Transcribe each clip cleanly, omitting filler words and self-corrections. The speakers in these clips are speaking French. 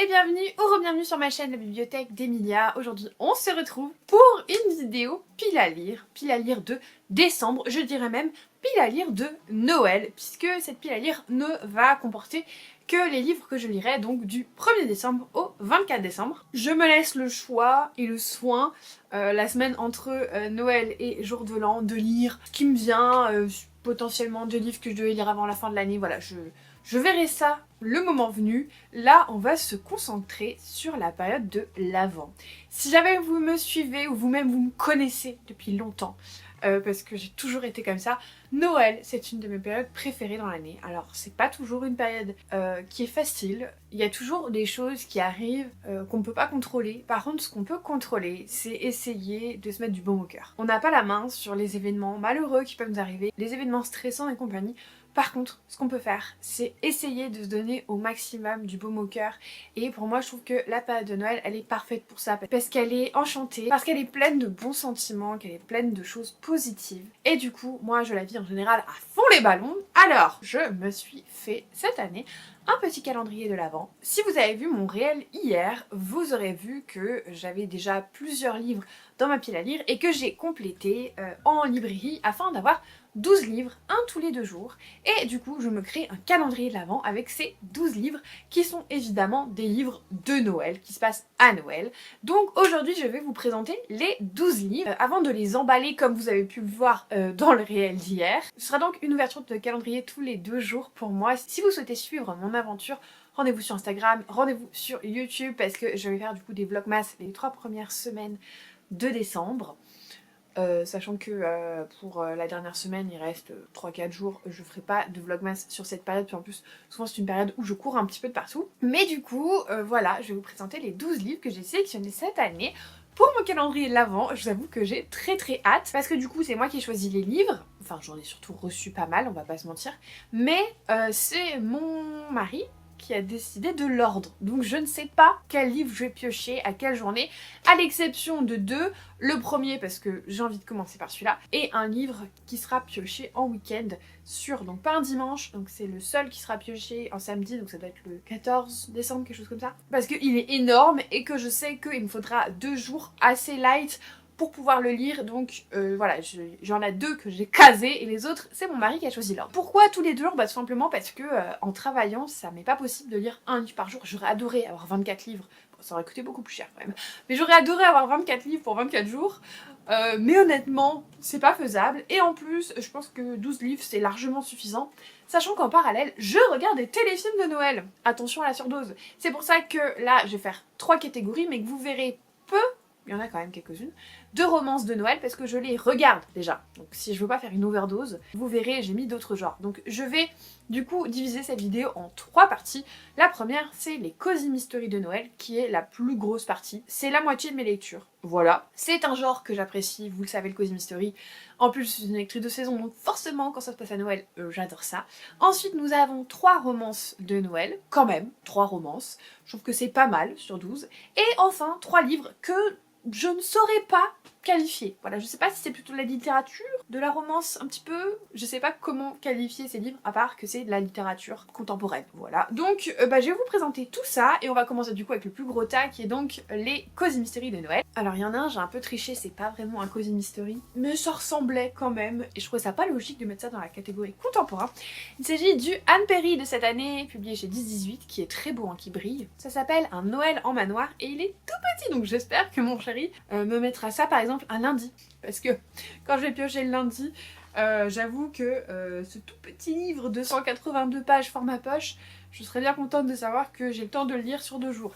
et bienvenue ou re-bienvenue sur ma chaîne La Bibliothèque d'Emilia. Aujourd'hui on se retrouve pour une vidéo pile à lire de décembre, je dirais même pile à lire de Noël, puisque cette pile à lire ne va comporter que les livres que je lirai donc du 1er décembre au 24 décembre. Je me laisse le choix et le soin la semaine entre Noël et jour de l'an de lire ce qui me vient, potentiellement des livres que je devais lire avant la fin de l'année, voilà, je verrai ça le moment venu. Là, on va se concentrer sur la période de l'Avent. Si jamais vous me suivez ou vous-même vous me connaissez depuis longtemps, parce que j'ai toujours été comme ça, Noël, c'est une de mes périodes préférées dans l'année. Alors, c'est pas toujours une période qui est facile. Il y a toujours des choses qui arrivent qu'on ne peut pas contrôler. Par contre, ce qu'on peut contrôler, c'est essayer de se mettre du baume au cœur. On n'a pas la main sur les événements malheureux qui peuvent nous arriver, les événements stressants et compagnie. Par contre, ce qu'on peut faire, c'est essayer de se donner au maximum du baume au cœur. Et pour moi, je trouve que la période de Noël, elle est parfaite pour ça. Parce qu'elle est enchantée, parce qu'elle est pleine de bons sentiments, qu'elle est pleine de choses positives. Et du coup, moi, je la vis en général à fond les ballons. Alors, je me suis fait cette année un petit calendrier de l'Avent. Si vous avez vu mon réel hier, vous aurez vu que j'avais déjà plusieurs livres dans ma pile à lire et que j'ai complété en librairie afin d'avoir 12 livres, un tous les 2 jours. Et du coup, je me crée un calendrier de l'Avent avec ces 12 livres qui sont évidemment des livres de Noël, qui se passent à Noël. Donc aujourd'hui, je vais vous présenter les 12 livres avant de les emballer comme vous avez pu le voir dans le réel d'hier. Ce sera donc une ouverture de calendrier tous les 2 jours pour moi. Si vous souhaitez suivre mon aventure, rendez-vous sur Instagram, rendez-vous sur YouTube parce que je vais faire du coup des vlogmas les 3 premières semaines de décembre. Sachant que pour la dernière semaine il reste 3-4 jours, je ferai pas de vlogmas sur cette période, puis en plus souvent c'est une période où je cours un petit peu de partout. Mais du coup voilà, je vais vous présenter les 12 livres que j'ai sélectionnés cette année pour mon calendrier de l'Avent. Je vous avoue que j'ai très hâte parce que du coup c'est moi qui ai choisi les livres, enfin j'en ai surtout reçu pas mal, on va pas se mentir, mais c'est mon mari qui a décidé de l'ordre. Donc je ne sais pas quel livre je vais piocher à quelle journée, à l'exception de 2. Le premier parce que j'ai envie de commencer par celui-là, et un livre qui sera pioché en week-end sur, donc pas un dimanche, donc c'est le seul qui sera pioché en samedi, donc ça doit être le 14 décembre, quelque chose comme ça. Parce qu'il est énorme et que je sais qu'il me faudra 2 jours assez light pour pouvoir le lire, donc voilà, j'en ai 2 que j'ai casés et les autres c'est mon mari qui a choisi l'ordre. Pourquoi tous les 2 jours? Bah tout simplement parce que en travaillant ça m'est pas possible de lire un livre par jour. J'aurais adoré avoir 24 livres, bon, ça aurait coûté beaucoup plus cher quand même, mais j'aurais adoré avoir 24 livres pour 24 jours, mais honnêtement c'est pas faisable. Et en plus je pense que 12 livres c'est largement suffisant, sachant qu'en parallèle je regarde des téléfilms de Noël. Attention à la surdose, c'est pour ça que là je vais faire 3 catégories mais que vous verrez peu, il y en a quand même quelques-unes, de romances de Noël parce que je les regarde déjà. Donc si je veux pas faire une overdose, vous verrez j'ai mis d'autres genres. Donc je vais du coup diviser cette vidéo en 3 parties. La première c'est les Cozy Mystery de Noël qui est la plus grosse partie. C'est la moitié de mes lectures. Voilà. C'est un genre que j'apprécie, vous le savez, le Cozy Mystery. En plus je suis une lectrice de saison donc forcément quand ça se passe à Noël, j'adore ça. Ensuite nous avons 3 romances de Noël. Quand même, 3 romances. Je trouve que c'est pas mal sur 12. Et enfin 3 livres que je ne saurais pas qualifier. Voilà, je sais pas si c'est plutôt de la littérature, de la romance un petit peu, je sais pas comment qualifier ces livres à part que c'est de la littérature contemporaine. Voilà, donc je vais vous présenter tout ça et on va commencer du coup avec le plus gros tas qui est donc les Cozy Mystery de Noël. Alors il y en a un, j'ai un peu triché, c'est pas vraiment un Cozy Mystery, mais ça ressemblait quand même et je trouvais ça pas logique de mettre ça dans la catégorie contemporain. Il s'agit du Anne Perry de cette année, publié chez 10-18, qui est très beau, hein, qui brille. Ça s'appelle Un Noël en manoir et il est tout petit, donc j'espère que mon chéri me mettra ça par exemple un lundi, parce que quand je vais piocher le lundi, j'avoue que ce tout petit livre de 182 pages format poche, je serais bien contente de savoir que j'ai le temps de le lire sur 2 jours.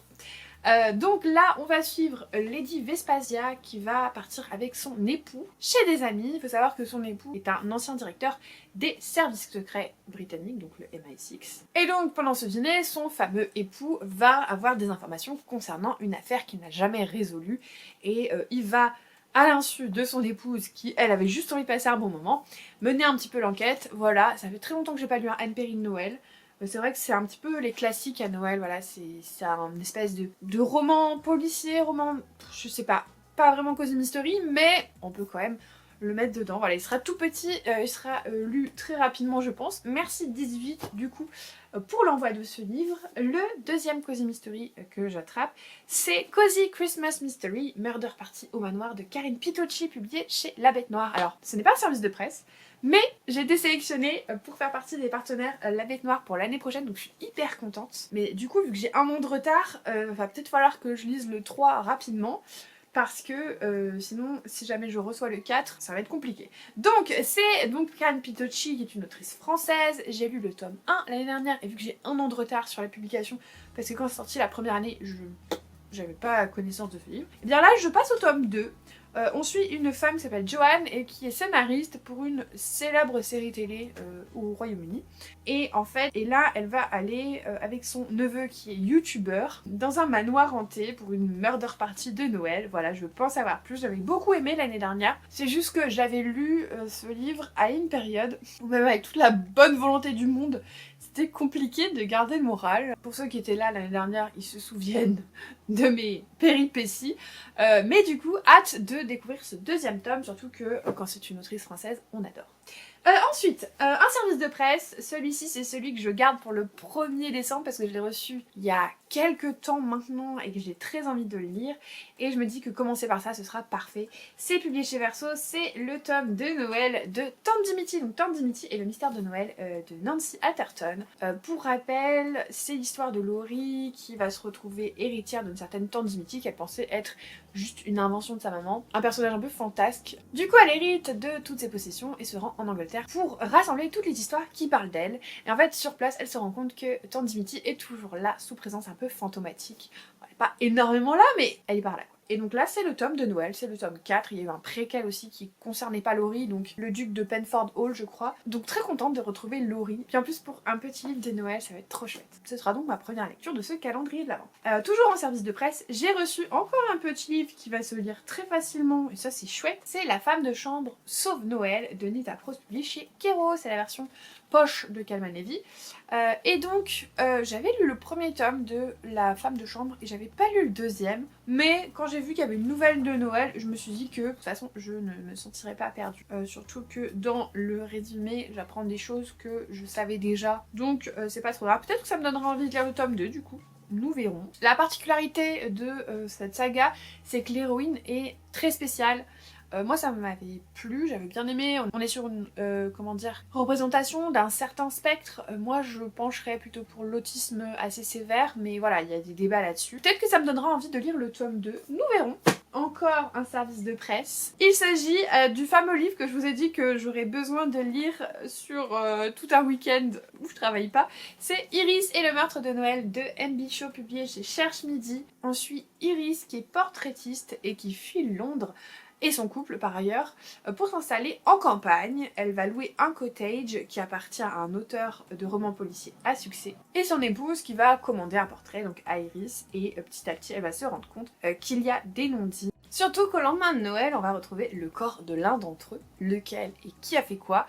Donc là on va suivre Lady Vespasia qui va partir avec son époux chez des amis. Il faut savoir que son époux est un ancien directeur des services secrets britanniques, donc le MI6. Et donc pendant ce dîner, son fameux époux va avoir des informations concernant une affaire qu'il n'a jamais résolue et il va, à l'insu de son épouse qui elle avait juste envie de passer un bon moment, mener un petit peu l'enquête. Voilà, ça fait très longtemps que j'ai pas lu un Anne Perry de Noël. C'est vrai que c'est un petit peu les classiques à Noël, voilà, c'est un espèce de roman policier, roman, je sais pas, pas vraiment Cozy Mystery, mais on peut quand même le mettre dedans. Voilà, il sera tout petit, il sera lu très rapidement je pense. Merci 18 du coup pour l'envoi de ce livre. Le deuxième Cozy Mystery que j'attrape, c'est Cozy Christmas Mystery, Murder Party au manoir de Karine Pitocci, publié chez La Bête Noire. Alors, ce n'est pas un service de presse, mais j'ai été sélectionnée pour faire partie des partenaires La Bête Noire pour l'année prochaine, donc je suis hyper contente. Mais du coup, vu que j'ai un an de retard, va peut-être falloir que je lise le 3 rapidement. Parce que sinon, si jamais je reçois le 4, ça va être compliqué. Donc, c'est Karine Pitocci qui est une autrice française. J'ai lu le tome 1 l'année dernière et vu que j'ai un an de retard sur la publication, parce que quand c'est sorti la première année, j'avais pas connaissance de ce livre. Et bien là, je passe au tome 2. On suit une femme qui s'appelle Joanne et qui est scénariste pour une célèbre série télé au Royaume-Uni. Et en fait, là, elle va aller avec son neveu qui est youtubeur dans un manoir hanté pour une murder party de Noël. Voilà, je pense avoir plus. J'avais beaucoup aimé l'année dernière. C'est juste que j'avais lu ce livre à une période où même avec toute la bonne volonté du monde, c'était compliqué de garder le moral. Pour ceux qui étaient là l'année dernière, ils se souviennent de mes péripéties. Mais du coup, hâte de découvrir ce deuxième tome, surtout que quand c'est une autrice française, on adore. Ensuite, un service de presse. Celui-ci, c'est celui que je garde pour le 1er décembre parce que je l'ai reçu il y a quelques temps maintenant et que j'ai très envie de le lire. Et je me dis que commencer par ça, ce sera parfait. C'est publié chez Verso, c'est le tome de Noël de Tante Dimity. Donc Tante Dimity et le mystère de Noël de Nancy Atherton. Pour rappel, c'est l'histoire de Laurie qui va se retrouver héritière d'une certaine Tante Dimity qu'elle pensait être juste une invention de sa maman. Un personnage un peu fantasque. Du coup, elle hérite de toutes ses possessions et se rend en Angleterre pour rassembler toutes les histoires qui parlent d'elle. Et en fait, sur place, elle se rend compte que Tante Dimity est toujours là, sous présence un peu fantomatique. Elle n'est pas énormément là, mais elle est par là. Et donc là, c'est le tome de Noël, c'est le tome 4. Il y a eu un préquel aussi qui concernait pas Laurie, donc le duc de Penford Hall, je crois. Donc très contente de retrouver Laurie. Puis en plus, pour un petit livre de Noël, ça va être trop chouette. Ce sera donc ma première lecture de ce calendrier de l'Avent. Toujours en service de presse, j'ai reçu encore un petit livre qui va se lire très facilement, et ça c'est chouette. C'est La femme de chambre sauve Noël de Nita Prose, publié chez Kero. C'est la version poche de Calman Levy. Et donc, j'avais lu le premier tome de La femme de chambre et j'avais pas lu le deuxième. Mais quand j'ai vu qu'il y avait une nouvelle de Noël, je me suis dit que de toute façon, je ne me sentirais pas perdue. Surtout que dans le résumé, j'apprends des choses que je savais déjà. Donc, c'est pas trop grave. Peut-être que ça me donnera envie de lire le tome 2 du coup. Nous verrons. La particularité de cette saga, c'est que l'héroïne est très spéciale. Moi ça m'avait plu, j'avais bien aimé. On est sur une comment dire, représentation d'un certain spectre. Moi je pencherais plutôt pour l'autisme assez sévère, mais voilà, il y a des débats là-dessus. Peut-être que ça me donnera envie de lire le tome 2, nous verrons. Encore un service de presse. Il s'agit du fameux livre que je vous ai dit que j'aurais besoin de lire sur tout un week-end où je travaille pas. C'est Iris et le meurtre de Noël de M.B. Shaw, publié chez Cherche Midi. On suit Iris qui est portraitiste et qui fuit Londres et son couple par ailleurs, pour s'installer en campagne. Elle va louer un cottage qui appartient à un auteur de romans policiers à succès et son épouse qui va commander un portrait donc à Iris, et petit à petit elle va se rendre compte qu'il y a des non-dits. Surtout qu'au lendemain de Noël on va retrouver le corps de l'un d'entre eux, lequel et qui a fait quoi.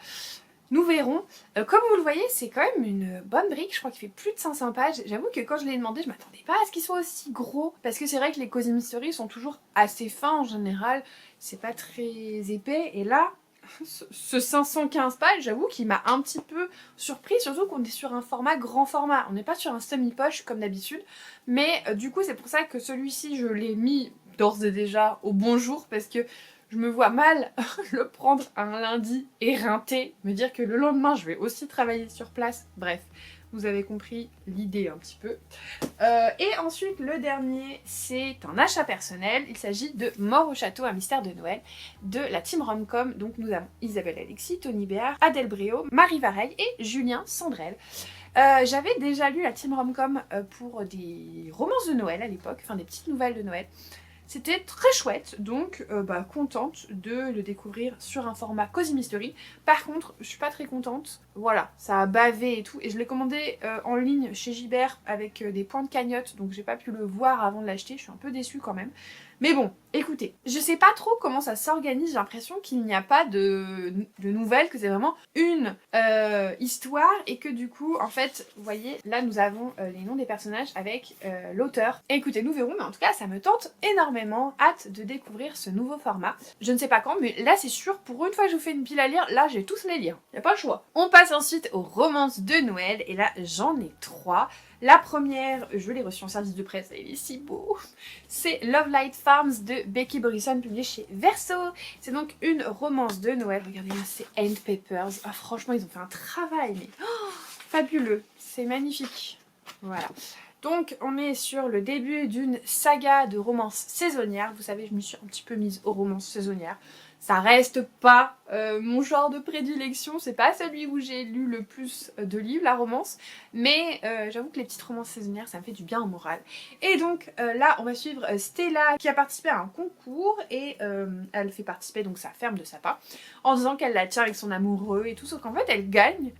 Nous verrons. Comme vous le voyez, c'est quand même une bonne brique, je crois qu'il fait plus de 500 pages. J'avoue que quand je l'ai demandé, je m'attendais pas à ce qu'il soit aussi gros. Parce que c'est vrai que les Cozy Mystery sont toujours assez fins en général, c'est pas très épais. Et là, ce 515 pages, j'avoue qu'il m'a un petit peu surpris, surtout qu'on est sur un format grand format. On n'est pas sur un semi-poche comme d'habitude. Mais du coup, c'est pour ça que celui-ci, je l'ai mis d'ores et déjà au bonjour, parce que je me vois mal le prendre un lundi éreinté, me dire que le lendemain je vais aussi travailler sur place. Bref, vous avez compris l'idée un petit peu. Et ensuite le dernier, c'est un achat personnel. Il s'agit de Mort au château, un mystère de Noël de la team Romcom. Donc nous avons Isabelle Alexis, Tony Béard, Adèle Bréau, Marie Vareille et Julien Sandrel. J'avais déjà lu la team Romcom pour des romances de Noël à l'époque, enfin des petites nouvelles de Noël. C'était très chouette, donc contente de le découvrir sur un format Cozy Mystery. Par contre, je suis pas très contente. Voilà, ça a bavé et tout. Et je l'ai commandé en ligne chez Gibert avec des points de cagnotte, donc j'ai pas pu le voir avant de l'acheter. Je suis un peu déçue quand même. Mais bon, écoutez, je sais pas trop comment ça s'organise, j'ai l'impression qu'il n'y a pas de nouvelles, que c'est vraiment une histoire et que du coup, en fait, vous voyez, là nous avons les noms des personnages avec l'auteur. Écoutez, nous verrons, mais en tout cas, ça me tente énormément, hâte de découvrir ce nouveau format. Je ne sais pas quand, mais là c'est sûr, pour une fois que je vous fais une pile à lire, là j'ai tous les lire, y a pas le choix. On passe ensuite aux romances de Noël, et là j'en ai 3. La première, je l'ai reçue en service de presse, il est si beau. C'est Love Light Farms de Becky Borison, publié chez Verso. C'est donc une romance de Noël. Regardez, c'est Hand Papers. Ah, franchement, ils ont fait un travail, mais fabuleux. C'est magnifique. Voilà. Donc, on est sur le début d'une saga de romances saisonnières. Vous savez, je me suis un petit peu mise aux romances saisonnières. Ça reste pas mon genre de prédilection, c'est pas celui où j'ai lu le plus de livres, la romance, mais j'avoue que les petites romances saisonnières, ça me fait du bien au moral. Et donc là, on va suivre Stella qui a participé à un concours et elle fait participer donc sa ferme de sapin en disant qu'elle la tient avec son amoureux et tout, sauf qu'en fait elle gagne,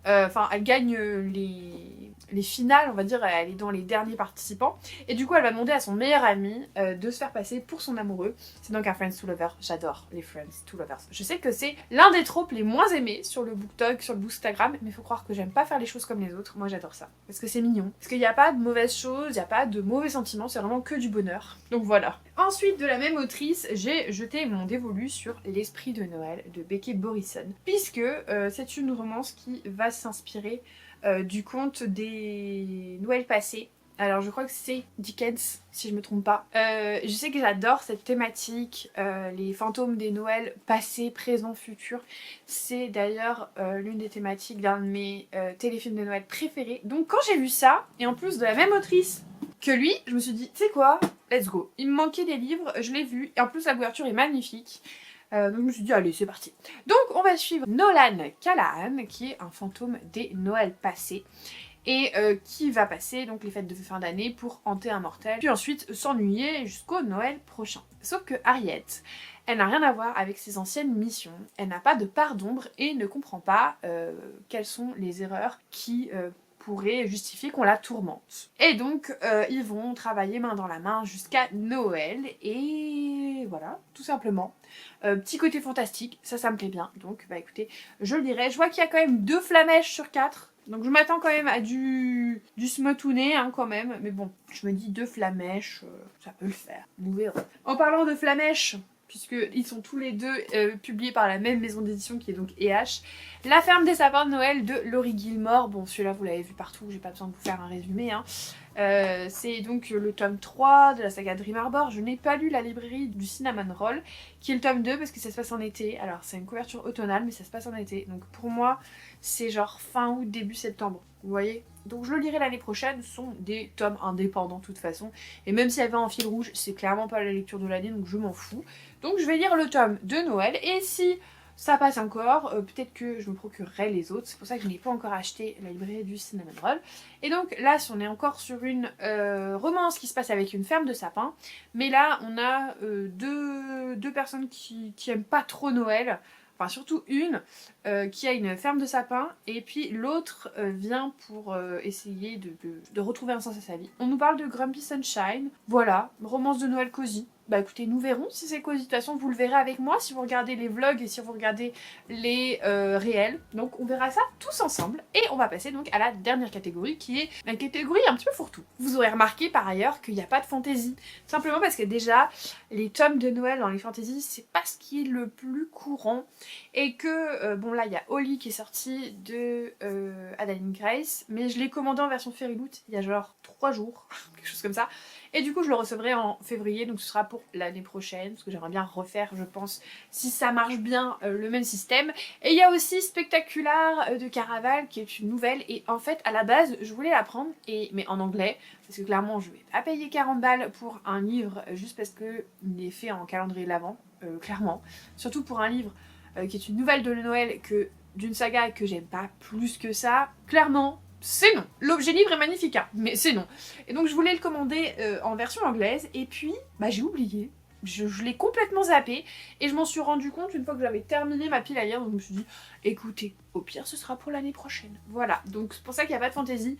les finales, on va dire, elle est dans les derniers participants et du coup elle va demander à son meilleur ami de se faire passer pour son amoureux. C'est donc un Friends to Lovers, j'adore les Friends to Lovers. Je sais que c'est l'un des tropes les moins aimés sur le BookTok, sur le Bookstagram, mais faut croire que j'aime pas faire les choses comme les autres. Moi j'adore ça, parce que c'est mignon. Parce qu'il n'y a pas de mauvaises choses, il n'y a pas de mauvais sentiments, c'est vraiment que du bonheur. Donc voilà. Ensuite, de la même autrice, j'ai jeté mon dévolu sur L'Esprit de Noël de Becky Borison, puisque c'est une romance qui va s'inspirer du conte des Noëls passés. Alors je crois que c'est Dickens, si je me trompe pas. Je sais que j'adore cette thématique, les fantômes des Noëls passés, présents, futurs. C'est d'ailleurs l'une des thématiques d'un de mes téléfilms de Noël préférés. Donc quand j'ai vu ça, et en plus de la même autrice que lui, je me suis dit, tu sais quoi, let's go. Il me manquait des livres, je l'ai vu, et en plus la couverture est magnifique. Donc je me suis dit, allez, c'est parti. Donc on va suivre Nolan Callahan, qui est un fantôme des Noëls passés. Et qui va passer donc les fêtes de fin d'année pour hanter un mortel, puis ensuite s'ennuyer jusqu'au Noël prochain. Sauf que Harriet, elle n'a rien à voir avec ses anciennes missions, elle n'a pas de part d'ombre et ne comprend pas quelles sont les erreurs qui pourraient justifier qu'on la tourmente. Et donc ils vont travailler main dans la main jusqu'à Noël, et voilà, tout simplement. Petit côté fantastique, ça me plaît bien, donc bah écoutez, je le dirai. Je vois qu'il y a quand même 2 flamèches sur 4. Donc je m'attends quand même à du smoutounet hein, quand même. Mais bon, je me dis 2 flamèches, ça peut le faire. Nous verrons. En parlant de flamèches, puisqu'ils sont tous les deux publiés par la même maison d'édition qui est donc EH, La ferme des sapins de Noël de Laurie Gilmore. Bon, celui-là vous l'avez vu partout, j'ai pas besoin de vous faire un résumé. Hein. C'est donc le tome 3 de la saga Dream Harbor. Je n'ai pas lu La librairie du Cinnamon Roll, qui est le tome 2 parce que ça se passe en été. Alors c'est une couverture automnale mais ça se passe en été. Donc pour moi c'est genre fin août, début septembre. Vous voyez? Donc je le lirai l'année prochaine, ce sont des tomes indépendants de toute façon. Et même s'il y avait un fil rouge, c'est clairement pas la lecture de l'année, donc je m'en fous. Donc je vais lire le tome de Noël, et si ça passe encore, peut-être que je me procurerai les autres. C'est pour ça que je n'ai pas encore acheté la librairie du Cinnamon Roll. Et donc là, on est encore sur une romance qui se passe avec une ferme de sapins. Mais là, on a deux personnes qui aiment pas trop Noël. Enfin, surtout une qui a une ferme de sapins, et puis l'autre vient pour essayer de retrouver un sens à sa vie. On nous parle de Grumpy Sunshine, voilà, romance de Noël cosy. Bah écoutez, nous verrons si c'est cosy. De toute façon, vous le verrez avec moi si vous regardez les vlogs et si vous regardez les réels. Donc on verra ça tous ensemble. Et on va passer donc à la dernière catégorie, qui est la catégorie un petit peu fourre-tout. Vous aurez remarqué par ailleurs qu'il n'y a pas de fantaisie. Simplement parce que déjà, les tomes de Noël dans les fantaisies, c'est pas ce qui est le plus courant. Et que, bon là, il y a Holly qui est sorti de Adeline Grace. Mais je l'ai commandé en version Fairyloot il y a genre 3 jours, quelque chose comme ça. Et du coup je le recevrai en février, donc ce sera pour l'année prochaine, parce que j'aimerais bien refaire, je pense, si ça marche bien, le même système. Et il y a aussi Spectacular de Caraval, qui est une nouvelle, et en fait à la base je voulais la prendre, mais en anglais, parce que clairement je vais pas payer 40 balles pour un livre juste parce qu'il est fait en calendrier de l'Avent, clairement. Surtout pour un livre qui est une nouvelle de Noël, d'une saga que j'aime pas plus que ça, clairement. C'est non. L'objet livre est magnifique, hein, mais c'est non. Et donc je voulais le commander en version anglaise, et puis bah j'ai oublié. je l'ai complètement zappé et je m'en suis rendu compte une fois que j'avais terminé ma pile à lire, donc je me suis dit écoutez, au pire ce sera pour l'année prochaine. Voilà, donc c'est pour ça qu'il n'y a pas de fantaisie.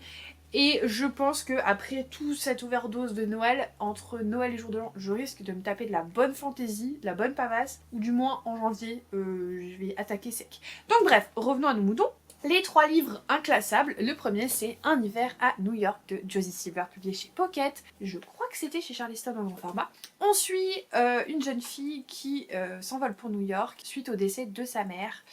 Et je pense que après toute cette overdose de Noël, entre Noël et Jour de l'An, je risque de me taper de la bonne fantaisie, de la bonne pavasse, ou du moins en janvier, je vais attaquer sec. Donc bref, revenons à nos moutons. Les 3 livres inclassables, le premier c'est Un hiver à New York de Josie Silver, publié chez Pocket. Je crois que c'était chez Charleston en grand format. On suit une jeune fille qui s'envole pour New York suite au décès de sa mère.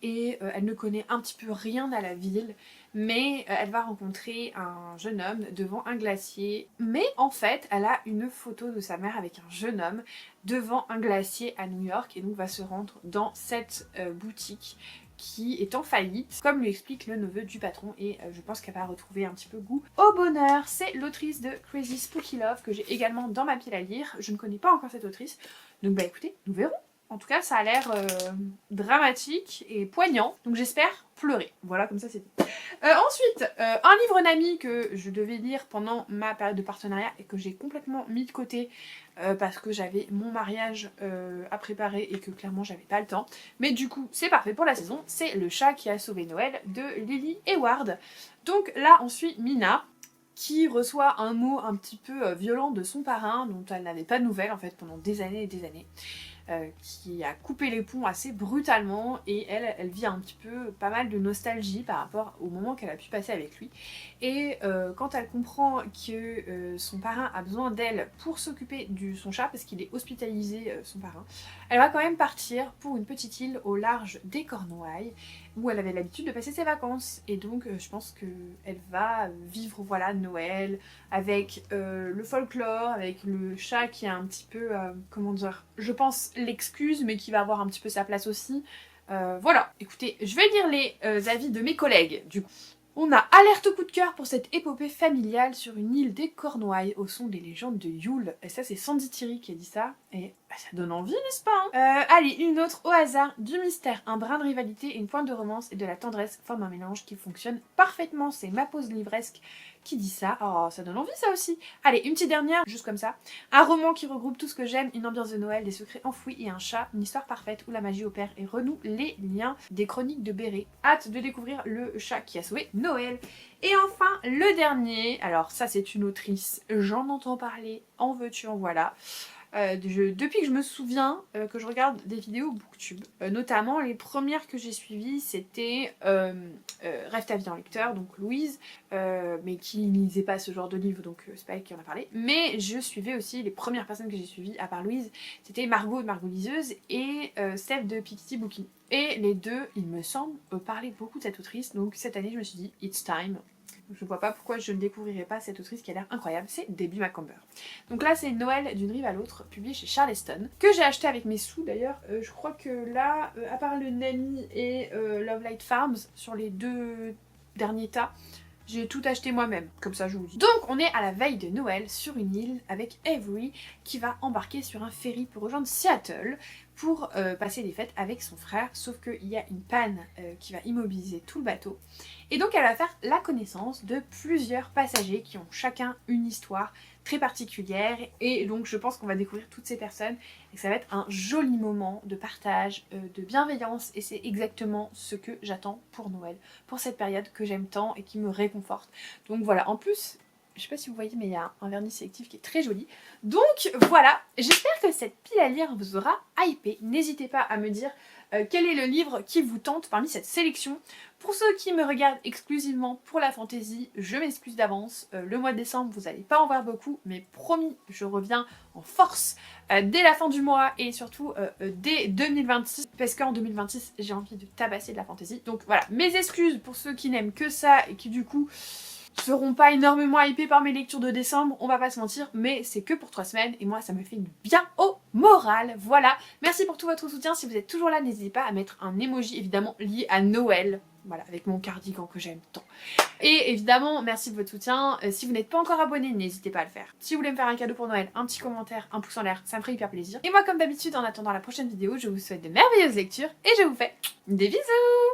Et elle ne connaît un petit peu rien à la ville, mais elle va rencontrer un jeune homme devant un glacier. Mais en fait, elle a une photo de sa mère avec un jeune homme devant un glacier à New York et donc va se rendre dans cette boutique qui est en faillite, comme lui explique le neveu du patron, et je pense qu'elle va retrouver un petit peu goût au bonheur. C'est l'autrice de Crazy Spooky Love que j'ai également dans ma pile à lire. Je ne connais pas encore cette autrice, donc bah écoutez, nous verrons. En tout cas, ça a l'air dramatique et poignant, donc j'espère pleurer. Voilà, comme ça c'est dit. Ensuite, un livre Nami que je devais lire pendant ma période de partenariat et que j'ai complètement mis de côté parce que j'avais mon mariage à préparer et que clairement j'avais pas le temps. Mais du coup, c'est parfait pour la saison. C'est Le chat qui a sauvé Noël de Lily Hayward. Donc là, on suit Mina, qui reçoit un mot un petit peu violent de son parrain, dont elle n'avait pas de nouvelles en fait pendant des années et des années. Qui a coupé les ponts assez brutalement et elle vit un petit peu pas mal de nostalgie par rapport au moment qu'elle a pu passer avec lui. Et quand elle comprend que son parrain a besoin d'elle pour s'occuper de son chat, parce qu'il est hospitalisé son parrain, elle va quand même partir pour une petite île au large des Cornouailles où elle avait l'habitude de passer ses vacances. Et donc je pense qu'elle va vivre voilà Noël avec le folklore, avec le chat qui a un petit peu, comment dire, je pense l'excuse mais qui va avoir un petit peu sa place aussi. Voilà, écoutez, je vais lire les avis de mes collègues du coup. On a alerte coup de cœur pour cette épopée familiale sur une île des Cornouailles au son des légendes de Yule. Et ça c'est Sandy Thierry qui a dit ça. Et bah, ça donne envie, n'est-ce pas allez, une autre au hasard, du mystère, un brin de rivalité, une pointe de romance et de la tendresse forment un mélange qui fonctionne parfaitement. C'est Ma pause livresque qui dit ça. Oh, ça donne envie ça aussi. Allez, une petite dernière, juste comme ça. Un roman qui regroupe tout ce que j'aime, une ambiance de Noël, des secrets enfouis et un chat, une histoire parfaite où la magie opère et renoue les liens, des chroniques de Béret. Hâte de découvrir le chat qui a sauvé Noël. Et enfin, le dernier, alors ça c'est une autrice, j'en entends parler, en veux-tu, en voilà. Depuis que je me souviens que je regarde des vidéos booktube, notamment les premières que j'ai suivies c'était Rêve ta vie en lecteur, donc Louise, mais qui lisait pas ce genre de livre, donc c'est pas elle qui en a parlé, mais je suivais aussi les premières personnes que j'ai suivies à part Louise, c'était Margot de Margot Liseuse et Steph de Piketty Booking. Et les deux, il me semble, parlaient beaucoup de cette autrice, donc cette année je me suis dit it's time. Je vois pas pourquoi je ne découvrirais pas cette autrice qui a l'air incroyable, c'est Debbie Macomber. Donc là c'est Noël d'une rive à l'autre, publié chez Charleston, que j'ai acheté avec mes sous d'ailleurs. Je crois que là, à part le Nami et Love Light Farms, sur les 2 derniers tas, j'ai tout acheté moi-même, comme ça je vous dis. Donc on est à la veille de Noël sur une île avec Avery qui va embarquer sur un ferry pour rejoindre Seattle pour passer des fêtes avec son frère, sauf qu'il y a une panne qui va immobiliser tout le bateau. Et donc elle va faire la connaissance de plusieurs passagers qui ont chacun une histoire très particulière et donc je pense qu'on va découvrir toutes ces personnes et que ça va être un joli moment de partage, de bienveillance et c'est exactement ce que j'attends pour Noël, pour cette période que j'aime tant et qui me réconforte. Donc voilà, en plus, je sais pas si vous voyez mais il y a un vernis sélectif qui est très joli. Donc voilà, j'espère que cette pile à lire vous aura hypé. N'hésitez pas à me dire quel est le livre qui vous tente parmi cette sélection. Pour ceux qui me regardent exclusivement pour la fantaisie, je m'excuse d'avance. Le mois de décembre, vous n'allez pas en voir beaucoup, mais promis, je reviens en force dès la fin du mois et surtout dès 2026, parce qu'en 2026, j'ai envie de tabasser de la fantaisie. Donc voilà, mes excuses pour ceux qui n'aiment que ça et qui du coup seront pas énormément hypés par mes lectures de décembre, on va pas se mentir, mais c'est que pour 3 semaines et moi ça me fait du bien au moral. Voilà, merci pour tout votre soutien. Si vous êtes toujours là, n'hésitez pas à mettre un emoji évidemment lié à Noël. Voilà, avec mon cardigan que j'aime tant. Et évidemment, merci de votre soutien. Si vous n'êtes pas encore abonné, n'hésitez pas à le faire. Si vous voulez me faire un cadeau pour Noël, un petit commentaire, un pouce en l'air, ça me ferait hyper plaisir. Et moi, comme d'habitude, en attendant la prochaine vidéo, je vous souhaite de merveilleuses lectures et je vous fais des bisous!